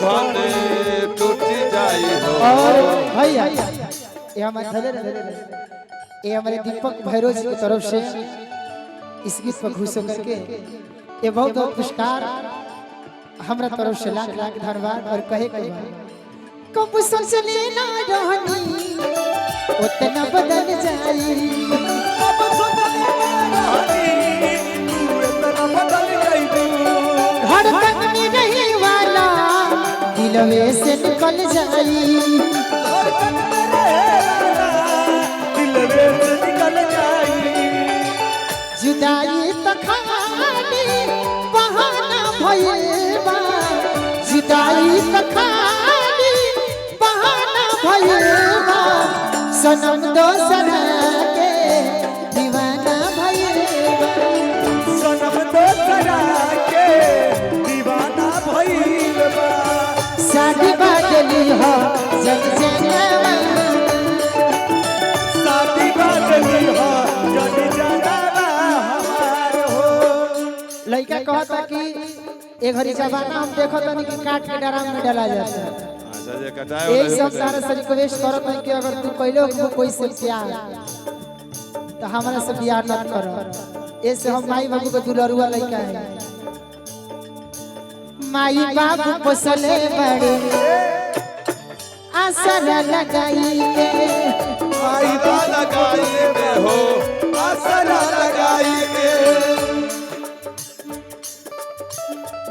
खने टूट जाई हो। और भैया ये हमारे ये हमारे दीपक भैरव जी की तरफ से इस गीत पर खुश होकर के ये बहुत बहुत पुरस्कार हमारा तरफ से लाख लाख धन्यवाद। और कहे कब सोच लेना रहनी उतना बदल जाई, कब सोच लेना रहनी उतना बदल जाई, धड़कन में रही वाला दिलवे से निकल जाई, धड़कन में रहे वाला दिलवे से निकल जाई। जुदाई तो खाली बहाना भइल बा, जुदाई तो खाली बहाना भइल बा, सनम दोसरा के दीवाना भइल बा, सनम दोसरा के दीवाना भइल बा। शादी बदली हो जग जनवा, शादी बदली हो जग जनवा हमार हो। लड़का कहता कि एक घड़ी जमाना हम देखो तनी कि काट के ड्राम में डाला जाता है। अच्छा जे कटाए एक वाला सब सारा से रिक्वेस्ट करत है कि अगर तू कहलो कि कोई से प्यार तो हमरा से प्यार मत करो, ऐसे हम माई बाबू को दुलरुआ लड़का है, माई बाबू पोसले बड़े आसर लगाई के, आई लगाई के हो आसरा लगाई के,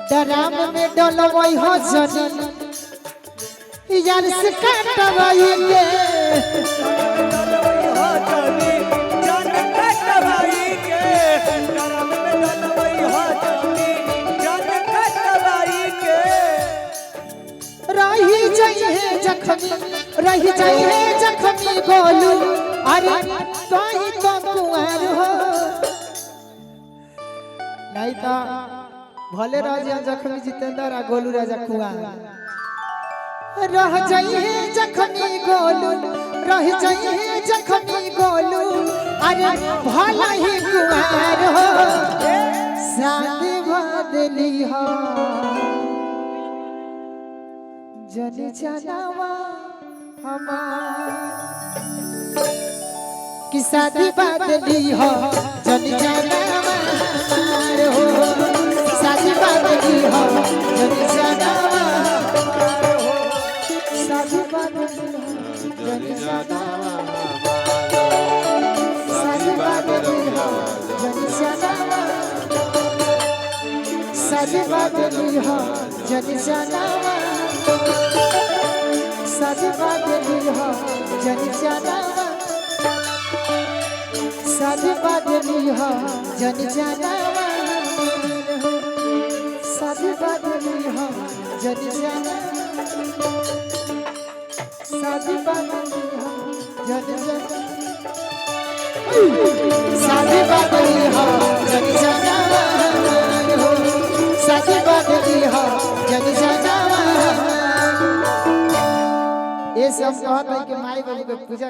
डराम में डलवई हो जनी यार से काटवई के, डलवई हो जनी जान कटवाई के, डरम में डलवई हो जनी जान कटवाई के। रही जाइए जखमी रही जाइए जखमी गोलू, अरे कहीं तो कुंवर हो नहीं तो भले राजा जखमी जितेंद्र आ गोलू राजा कुंवर, रह जाइए जखमी गोलू रह जाइए जखमी गोलू, अरे भला ही कुंवर हो शादी बदली हो जनी जनावा हमार कि शादी बदली हो जनी जनावा हमार हो, शादी बदली हो जनी जनावा हमार हो, शादी बदली हो जनी जनावा हमार हो, शादी बदली हो जनी जनावा, शादी बदली हो जनी जनावा, शादी बदली हो जनी जनावा, शादी बदली हो जनी जनावा, शादी बदली हो जनी जनावा, शादी बदली हो जनी जनावा, शादी बदली हो जनी जनावा, शादी बदली हो जनी जनावा। ये सब कहता है कि माई बाबू के पूजा